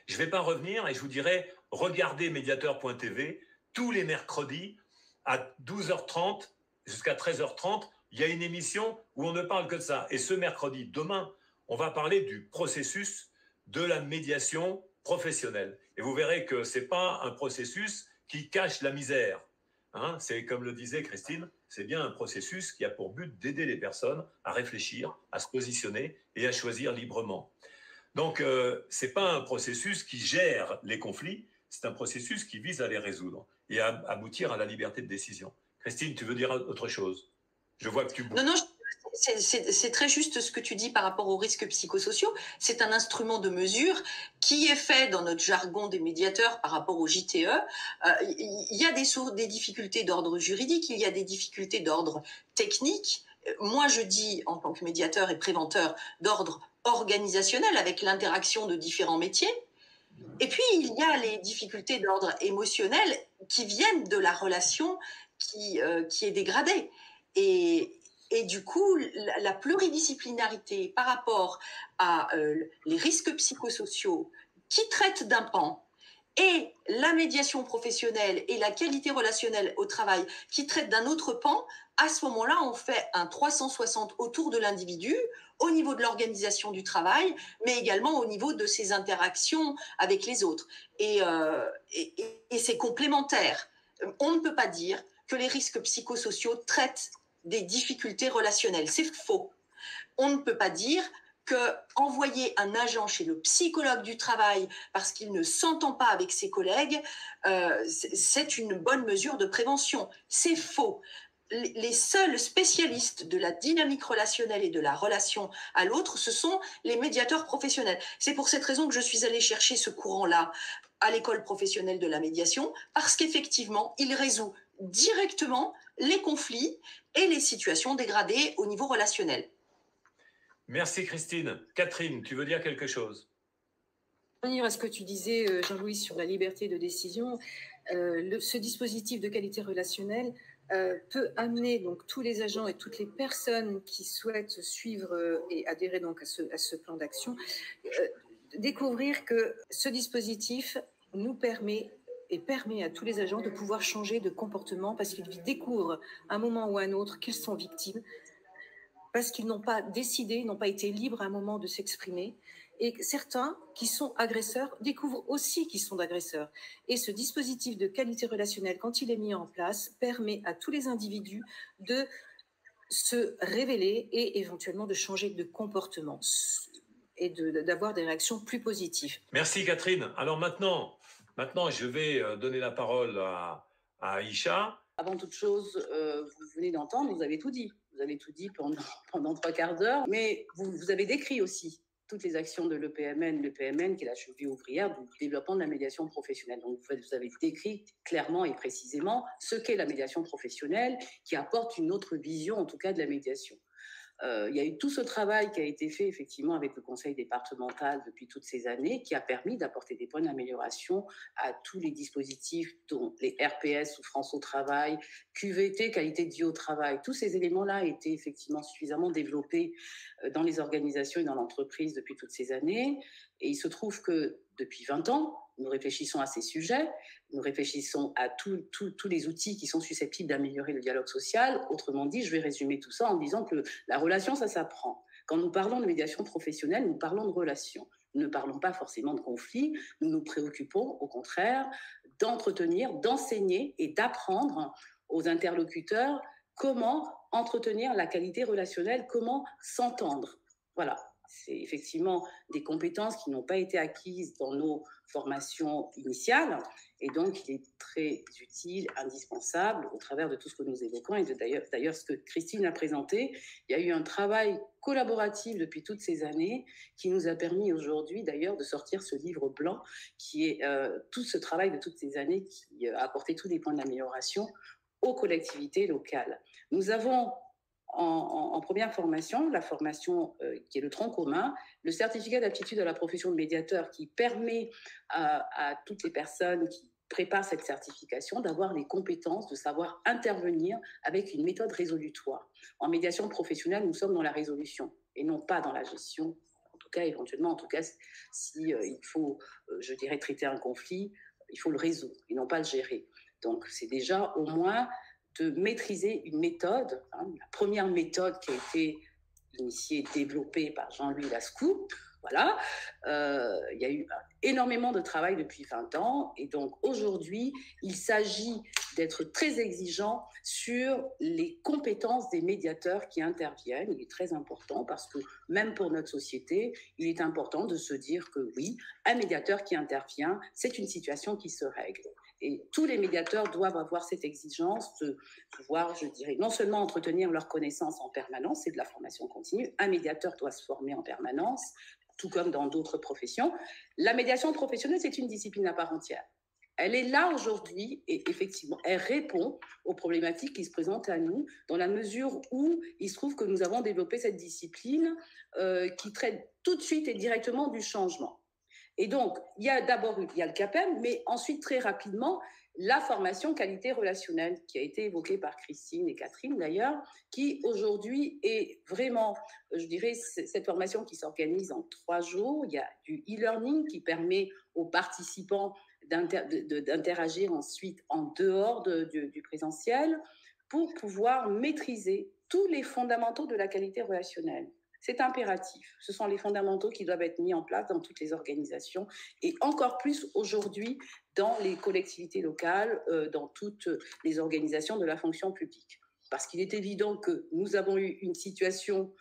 Je ne vais pas revenir et je vous dirai, regardez médiateur.tv, tous les mercredis à 12h30 jusqu'à 13h30, il y a une émission où on ne parle que de ça. Et ce mercredi, demain, on va parler du processus de la médiation professionnelle. Et vous verrez que ce n'est pas un processus qui cache la misère. Hein, c'est comme le disait Christine, c'est bien un processus qui a pour but d'aider les personnes à réfléchir, à se positionner et à choisir librement. Donc, ce n'est pas un processus qui gère les conflits, c'est un processus qui vise à les résoudre et à aboutir à la liberté de décision. Christine, tu veux dire autre chose? Je vois que tu bouges. Non, c'est très juste ce que tu dis par rapport aux risques psychosociaux. C'est un instrument de mesure qui est fait dans notre jargon des médiateurs par rapport au JTE. Il y a des difficultés d'ordre juridique, il y a des difficultés d'ordre technique. Moi, je dis, en tant que médiateur et préventeur, d'ordre organisationnel avec l'interaction de différents métiers. Et puis, il y a les difficultés d'ordre émotionnel qui viennent de la relation qui est dégradée. Et du coup, la pluridisciplinarité par rapport à les risques psychosociaux qui traitent d'un pan et la médiation professionnelle et la qualité relationnelle au travail qui traitent d'un autre pan, à ce moment-là, on fait un 360 autour de l'individu, au niveau de l'organisation du travail, mais également au niveau de ses interactions avec les autres. Et c'est complémentaire. On ne peut pas dire que les risques psychosociaux traitent des difficultés relationnelles. C'est faux. On ne peut pas dire qu'envoyer un agent chez le psychologue du travail parce qu'il ne s'entend pas avec ses collègues, c'est une bonne mesure de prévention. C'est faux. Les seuls spécialistes de la dynamique relationnelle et de la relation à l'autre, ce sont les médiateurs professionnels. C'est pour cette raison que je suis allée chercher ce courant-là à l'école professionnelle de la médiation, parce qu'effectivement, il résout directement les conflits et les situations dégradées au niveau relationnel. Merci Christine. Catherine, tu veux dire quelque chose? revenir à ce que tu disais, Jean-Louis, sur la liberté de décision, ce dispositif de qualité relationnelle peut amener donc tous les agents et toutes les personnes qui souhaitent suivre et adhérer donc à ce plan d'action, découvrir que ce dispositif nous permet et permet à tous les agents de pouvoir changer de comportement parce qu'ils découvrent à un moment ou à un autre qu'ils sont victimes, parce qu'ils n'ont pas décidé, n'ont pas été libres à un moment de s'exprimer. Et certains qui sont agresseurs découvrent aussi qu'ils sont agresseurs. Et ce dispositif de qualité relationnelle, quand il est mis en place, permet à tous les individus de se révéler et éventuellement de changer de comportement et d'avoir des réactions plus positives. Merci Catherine. Alors maintenant, je vais donner la parole à Aïcha. Avant toute chose, vous venez d'entendre, vous avez tout dit. Vous avez tout dit pendant 3/4 d'heure, mais vous avez décrit aussi toutes les actions de l'EPMN, qui est la cheville ouvrière du développement de la médiation professionnelle. Donc, vous avez décrit clairement et précisément ce qu'est la médiation professionnelle, qui apporte une autre vision, en tout cas, de la médiation. Il y a eu tout ce travail qui a été fait effectivement avec le conseil départemental depuis toutes ces années, qui a permis d'apporter des points d'amélioration à tous les dispositifs, dont les RPS, souffrance au travail, QVT, qualité de vie au travail. Tous ces éléments-là étaient effectivement suffisamment développés dans les organisations et dans l'entreprise depuis toutes ces années. Et il se trouve que depuis 20 ans, nous réfléchissons à ces sujets, nous réfléchissons à tous les outils qui sont susceptibles d'améliorer le dialogue social. Autrement dit, je vais résumer tout ça en disant que la relation, ça s'apprend. Quand nous parlons de médiation professionnelle, nous parlons de relations. Nous ne parlons pas forcément de conflits, nous nous préoccupons au contraire d'entretenir, d'enseigner et d'apprendre aux interlocuteurs comment entretenir la qualité relationnelle, comment s'entendre. Voilà. C'est effectivement des compétences qui n'ont pas été acquises dans nos formations initiales et donc il est très utile, indispensable au travers de tout ce que nous évoquons et d'ailleurs ce que Christine a présenté. Il y a eu un travail collaboratif depuis toutes ces années qui nous a permis aujourd'hui d'ailleurs de sortir ce livre blanc qui est tout ce travail de toutes ces années qui a apporté tous les points d'amélioration aux collectivités locales. Nous avons en première formation, la formation qui est le tronc commun, le certificat d'aptitude à la profession de médiateur qui permet à toutes les personnes qui préparent cette certification d'avoir les compétences, de savoir intervenir avec une méthode résolutoire. En médiation professionnelle, nous sommes dans la résolution et non pas dans la gestion. En tout cas, éventuellement, si il faut, je dirais, traiter un conflit, il faut le résoudre et non pas le gérer. Donc, c'est déjà au moins de maîtriser une méthode, la première méthode qui a été initiée, développée par Jean-Louis Lascou. Voilà, il y a eu énormément de travail depuis 20 ans et donc aujourd'hui, il s'agit d'être très exigeant sur les compétences des médiateurs qui interviennent. Il est très important parce que même pour notre société, il est important de se dire que oui, un médiateur qui intervient, c'est une situation qui se règle. Et tous les médiateurs doivent avoir cette exigence de pouvoir, je dirais, non seulement entretenir leurs connaissances en permanence, c'est de la formation continue, un médiateur doit se former en permanence, tout comme dans d'autres professions. La médiation professionnelle, c'est une discipline à part entière. Elle est là aujourd'hui et effectivement, elle répond aux problématiques qui se présentent à nous dans la mesure où il se trouve que nous avons développé cette discipline qui traite tout de suite et directement du changement. Et donc, il y a le CAPEM, mais ensuite, très rapidement, la formation qualité relationnelle qui a été évoquée par Christine et Catherine d'ailleurs, qui aujourd'hui est vraiment, je dirais, cette formation qui s'organise en 3 jours. Il y a du e-learning qui permet aux participants d'interagir ensuite en dehors du présentiel pour pouvoir maîtriser tous les fondamentaux de la qualité relationnelle. C'est impératif. Ce sont les fondamentaux qui doivent être mis en place dans toutes les organisations et encore plus aujourd'hui dans les collectivités locales, dans toutes les organisations de la fonction publique. Parce qu'il est évident que nous avons eu une situation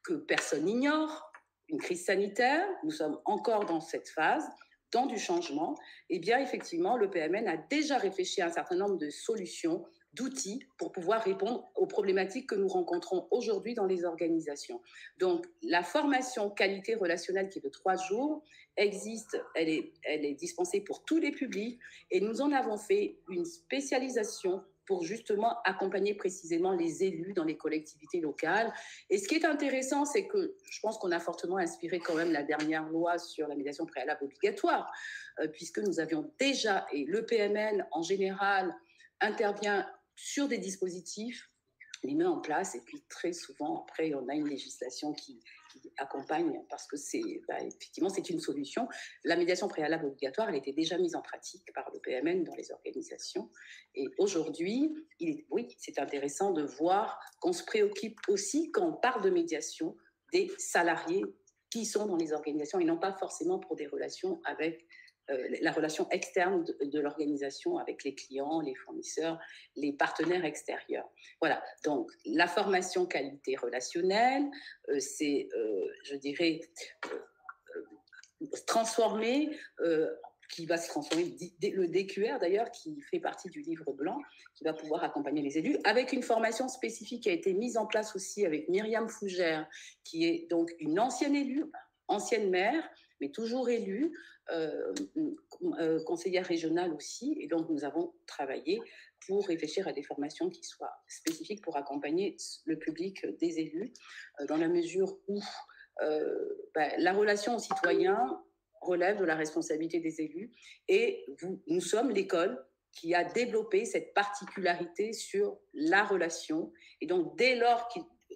que personne n'ignore, une crise sanitaire, nous sommes encore dans cette phase, dans du changement. Eh bien, effectivement, le PMN a déjà réfléchi à un certain nombre de solutions, d'outils pour pouvoir répondre aux problématiques que nous rencontrons aujourd'hui dans les organisations. Donc, la formation qualité relationnelle qui est de 3 jours existe, elle est dispensée pour tous les publics et nous en avons fait une spécialisation pour justement accompagner précisément les élus dans les collectivités locales. Et ce qui est intéressant, c'est que je pense qu'on a fortement inspiré quand même la dernière loi sur la médiation préalable obligatoire, puisque nous avions déjà, et le PMN en général intervient sur des dispositifs, les met en place, et puis très souvent, après, on a une législation qui accompagne, parce que effectivement, c'est une solution. La médiation préalable obligatoire, elle était déjà mise en pratique par le PMN dans les organisations. Et aujourd'hui, oui, c'est intéressant de voir qu'on se préoccupe aussi, quand on parle de médiation, des salariés qui sont dans les organisations, et non pas forcément pour des relations avec la relation externe de l'organisation avec les clients, les fournisseurs, les partenaires extérieurs. Voilà, donc la formation qualité relationnelle, c'est, je dirais, transformer, qui va se transformer, le DQR d'ailleurs, qui fait partie du livre blanc, qui va pouvoir accompagner les élus, avec une formation spécifique qui a été mise en place aussi avec Myriam Fougère, qui est donc une ancienne élue, ancienne maire, mais toujours élue, conseillère régionale aussi. Et donc, nous avons travaillé pour réfléchir à des formations qui soient spécifiques pour accompagner le public des élus, dans la mesure où la relation aux citoyens relève de la responsabilité des élus. Et nous sommes l'école qui a développé cette particularité sur la relation. Et donc, dès lors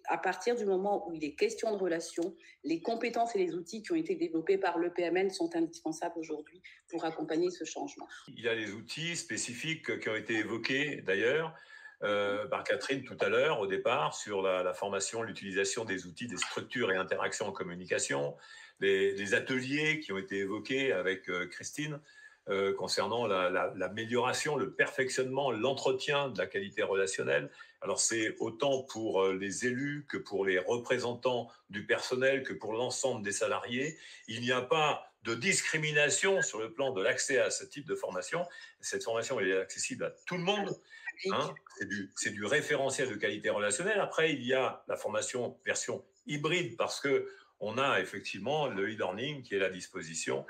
à partir du moment où il est question de relation, les compétences et les outils qui ont été développés par le PMN sont indispensables aujourd'hui pour accompagner ce changement. Il y a les outils spécifiques qui ont été évoqués d'ailleurs par Catherine tout à l'heure au départ sur la formation, l'utilisation des outils, des structures et interactions en communication, les ateliers qui ont été évoqués avec Christine concernant l'amélioration, le perfectionnement, l'entretien de la qualité relationnelle. Alors c'est autant pour les élus que pour les représentants du personnel que pour l'ensemble des salariés. Il n'y a pas de discrimination sur le plan de l'accès à ce type de formation. Cette formation elle est accessible à tout le monde. Hein, c'est du référentiel de qualité relationnelle. Après, il y a la formation version hybride parce qu'on a effectivement le e-learning qui est à la disposition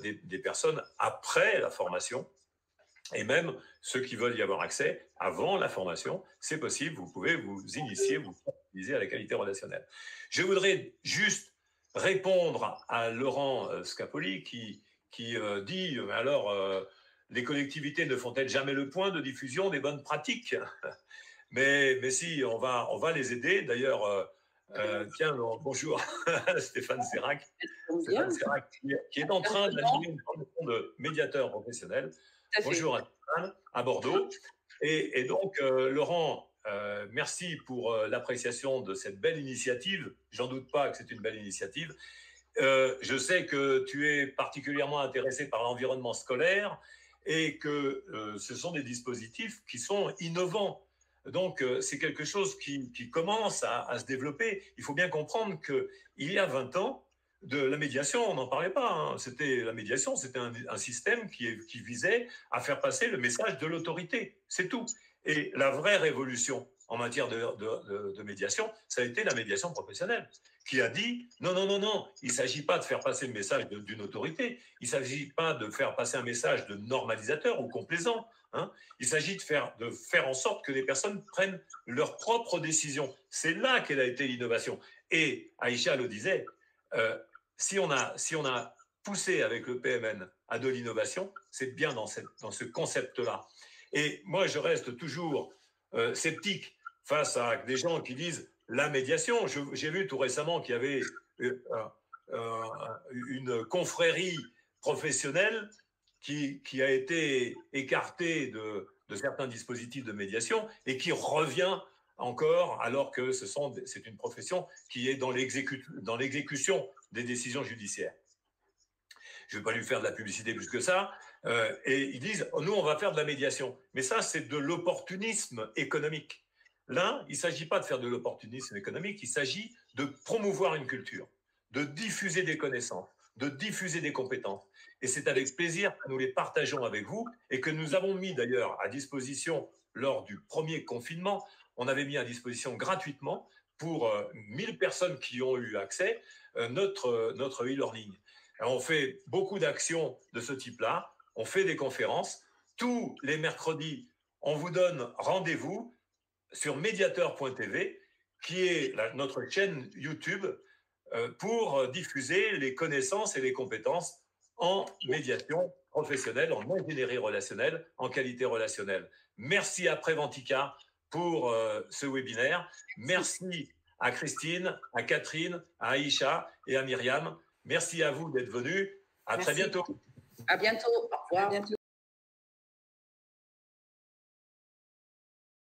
des personnes après la formation. Et même ceux qui veulent y avoir accès avant la formation, c'est possible, vous pouvez vous initier, vous utiliser à la qualité relationnelle. Je voudrais juste répondre à Laurent Scapoli qui dit alors les collectivités ne font-elles jamais le point de diffusion des bonnes pratiques? Mais si, on va les aider. D'ailleurs, tiens, bonjour Stéphane Sérac. Stéphane Sérac qui est en train d'animer une formation de médiateur professionnel. Bonjour à Stéphane, à Bordeaux. Et donc, Laurent, merci pour l'appréciation de cette belle initiative. J'en doute pas que c'est une belle initiative. Je sais que tu es particulièrement intéressé par l'environnement scolaire et que ce sont des dispositifs qui sont innovants. Donc, c'est quelque chose qui commence à se développer. Il faut bien comprendre qu'il y a 20 ans, de la médiation, on n'en parlait pas. Hein. La médiation, c'était un système qui visait à faire passer le message de l'autorité. C'est tout. Et la vraie révolution en matière de médiation, ça a été la médiation professionnelle, qui a dit non, il ne s'agit pas de faire passer le message d'une autorité, il ne s'agit pas de faire passer un message de normalisateur ou complaisant. Hein. Il s'agit de faire en sorte que les personnes prennent leurs propres décisions. C'est là qu'elle a été l'innovation. Et Aïcha le disait, si on a poussé avec le PMN à de l'innovation, c'est bien dans ce concept-là. Et moi, je reste toujours sceptique face à des gens qui disent la médiation. J'ai vu tout récemment qu'il y avait une confrérie professionnelle qui a été écartée de certains dispositifs de médiation et qui revient encore, alors que c'est une profession qui est dans l'exécution des décisions judiciaires. Je ne vais pas lui faire de la publicité plus que ça. Et ils disent, nous, on va faire de la médiation. Mais ça, c'est de l'opportunisme économique. Là, il ne s'agit pas de faire de l'opportunisme économique, il s'agit de promouvoir une culture, de diffuser des connaissances, de diffuser des compétences. Et c'est avec plaisir que nous les partageons avec vous et que nous avons mis d'ailleurs à disposition lors du premier confinement. On avait mis à disposition gratuitement pour 1000 personnes qui ont eu accès notre e-learning. On fait beaucoup d'actions de ce type-là. On fait des conférences. Tous les mercredis, on vous donne rendez-vous sur mediator.tv, qui est notre chaîne YouTube, pour diffuser les connaissances et les compétences en médiation professionnelle, en ingénierie relationnelle, en qualité relationnelle. Merci à Préventica pour ce webinaire. Merci à Christine, à Catherine, à Aïcha et à Myriam. Merci à vous d'être venus. À très bientôt. À bientôt. Au revoir. À bientôt.